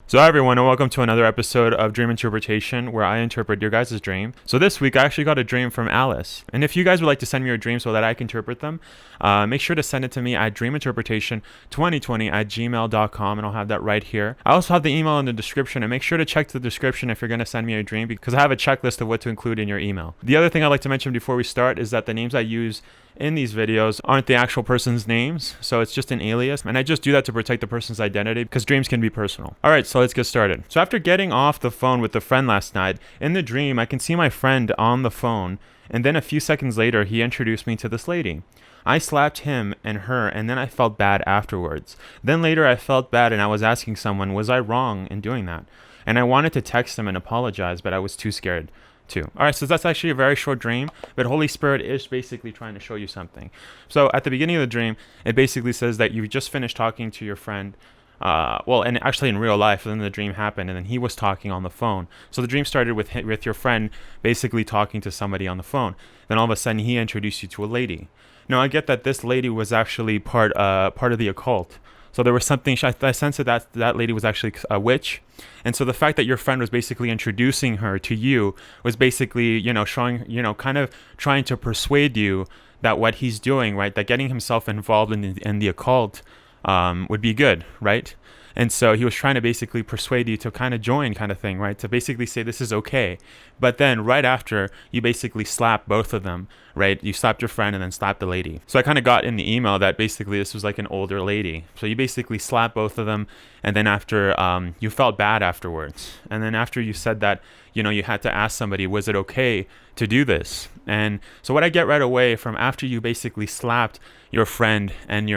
So hi everyone, and welcome to another episode of Dream Interpretation, where I interpret your guys' dream. So this week I actually got a dream from Alice, and if you guys would like to send me your dreams so that I can interpret them, make sure to send it to me at dreaminterpretation2020@gmail.com, and I'll have that right here. I also have the email in the description, and make sure to check the description if you're going to send me a dream, because I have a checklist of what to include in your email. The other thing I'd like to mention before we start is that the names I use in these videos aren't the actual person's names, so it's just an alias, and I just do that to protect the person's identity because dreams can be personal. Alright, so let's get started. So after getting off the phone with the friend last night, in the dream I can see my friend on the phone, and then a few seconds later he introduced me to this lady. I slapped him and her, and then I felt bad afterwards. Then later I felt bad and I was asking someone, was I wrong in doing that? And I wanted to text him and apologize, but I was too scared too. All right, so that's actually a very short dream, but Holy Spirit is basically trying to show you something. So at the beginning of the dream, it basically says that you just finished talking to your friend. And actually in real life, then the dream happened, and then he was talking on the phone. So the dream started with your friend basically talking to somebody on the phone. Then all of a sudden, he introduced you to a lady. Now I get that this lady was actually part of the occult. So there was something, I sensed that lady was actually a witch. And so the fact that your friend was basically introducing her to you was basically, showing, kind of trying to persuade you that what he's doing, right, that getting himself involved in the occult would be good, right? And so he was trying to basically persuade you to kind of join, kind of thing, right? To basically say this is okay. But then right after, you basically slap both of them, right? You slapped your friend and then slapped the lady. So I kind of got in the email that basically this was like an older lady. So you basically slapped both of them, and then after, you felt bad afterwards. And then after you said that, you had to ask somebody, was it okay to do this? And so what I get right away from after you basically slapped your friend and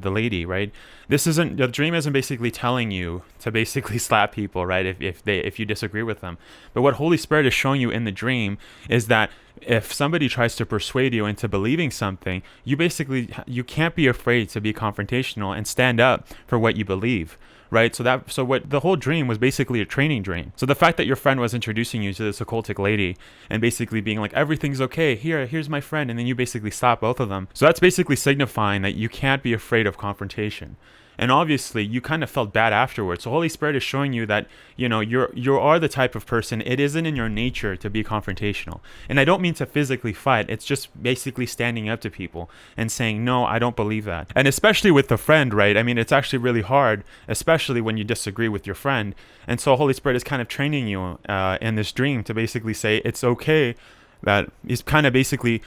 the lady, right? The dream isn't basically telling you to basically slap people, right? If you disagree with them. But what Holy Spirit is showing you in the dream is that if somebody tries to persuade you into believing something, you can't be afraid to be confrontational and stand up for what you believe. Right, so what the whole dream was basically a training dream. So the fact that your friend was introducing you to this occultic lady and basically being like, everything's okay, here's my friend, and then you basically slap both of them. So that's basically signifying that you can't be afraid of confrontation. And obviously, you kind of felt bad afterwards. So Holy Spirit is showing you that, you are the type of person, it isn't in your nature to be confrontational. And I don't mean to physically fight. It's just basically standing up to people and saying, no, I don't believe that. And especially with the friend, right? I mean, it's actually really hard, especially when you disagree with your friend. And so Holy Spirit is kind of training you in this dream to basically say, it's okay. That he's basically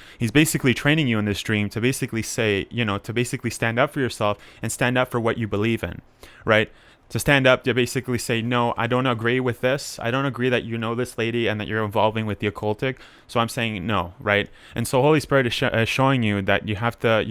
training you in this dream to basically say, to basically stand up for yourself and stand up for what you believe in, right? To stand up, to basically say, no, I don't agree with this. I don't agree that this lady and that you're involving with the occultic. So I'm saying no, right? And so Holy Spirit is showing you that you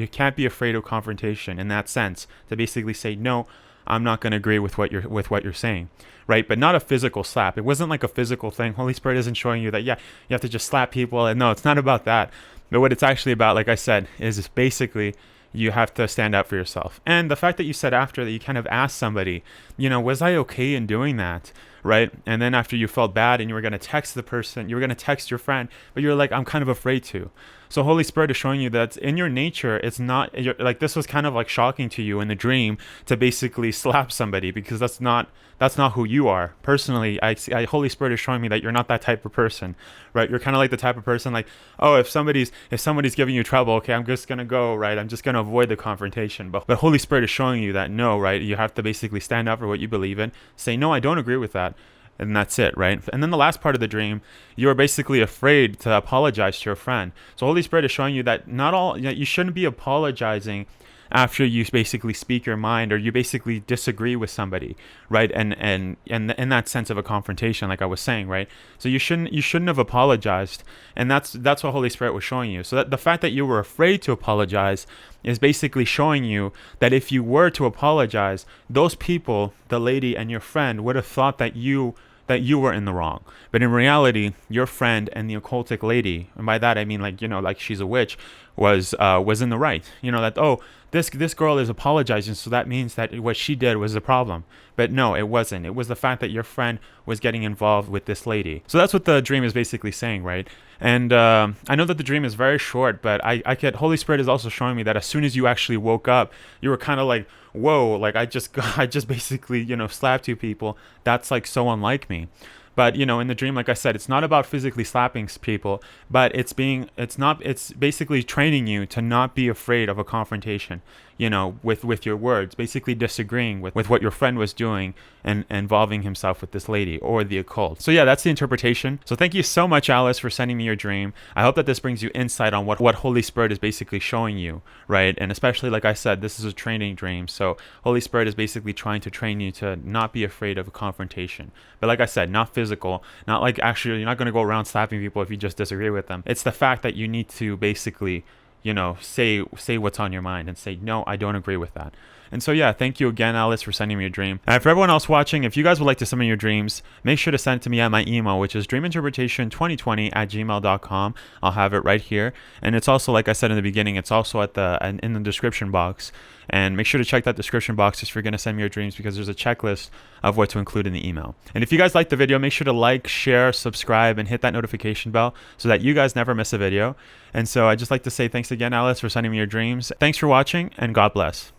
can't be afraid of confrontation in that sense, to basically say, no, I'm not going to agree with what you're saying, right? But not a physical slap. It wasn't like a physical thing. Holy Spirit isn't showing you that, you have to just slap people. And no, it's not about that. But what it's actually about, like I said, is basically you have to stand up for yourself. And the fact that you said after that you kind of asked somebody, was I okay in doing that? Right? And then after you felt bad and you were going to text the person, you were going to text your friend, but you're like, I'm kind of afraid to. So Holy Spirit is showing you that in your nature, it's not, like this was kind of like shocking to you in the dream to basically slap somebody, because that's not who you are. Personally, Holy Spirit is showing me that you're not that type of person, right? You're kind of like the type of person like, oh, if somebody's giving you trouble, okay, I'm just going to go, right? I'm just going to avoid the confrontation. But Holy Spirit is showing you that no, right? You have to basically stand up for what you believe in, say, no, I don't agree with that. And that's it, right? And then the last part of the dream, you are basically afraid to apologize to your friend. So Holy Spirit is showing you that you shouldn't be apologizing after you basically speak your mind or you basically disagree with somebody, right? And in that sense of a confrontation, like I was saying, right? So you shouldn't have apologized, and that's what Holy Spirit was showing you. So that the fact that you were afraid to apologize is basically showing you that if you were to apologize, those people, the lady and your friend, would have thought that you were in the wrong. But in reality, your friend and the occultic lady, and by that I mean like she's a witch, was in the right. You know, that, oh, this girl is apologizing, so that means that what she did was the problem. But no, it wasn't. It was the fact that your friend was getting involved with this lady. So that's what the dream is basically saying, right? And I know that the dream is very short, but I get, Holy Spirit is also showing me that as soon as you actually woke up, you were kind of like, whoa, like I just basically, you know, slapped two people. That's like so unlike me. But, you know, in the dream, like I said, it's not about physically slapping people, but it's basically training you to not be afraid of a confrontation, you know, with your words, basically disagreeing with what your friend was doing and involving himself with this lady or the occult. So yeah, that's the interpretation. So thank you so much, Alice, for sending me your dream. I hope that this brings you insight on what Holy Spirit is basically showing you, right? And especially, like I said, this is a training dream. So Holy Spirit is basically trying to train you to not be afraid of a confrontation. But like I said, not physical, not like actually, you're not going to go around slapping people if you just disagree with them. It's the fact that you need to basically, you know, say what's on your mind and say, no, I don't agree with that. And so yeah, thank you again, Alice, for sending me your dream. And for everyone else watching, if you guys would like to send me your dreams, make sure to send it to me at my email, which is dreaminterpretation2020@gmail.com. I'll have it right here. And it's also, like I said in the beginning, it's also in the description box. And make sure to check that description box if you're going to send me your dreams, because there's a checklist of what to include in the email. And if you guys liked the video, make sure to like, share, subscribe, and hit that notification bell so that you guys never miss a video. And so I'd just like to say thanks again, Alice, for sending me your dreams. Thanks for watching, and God bless.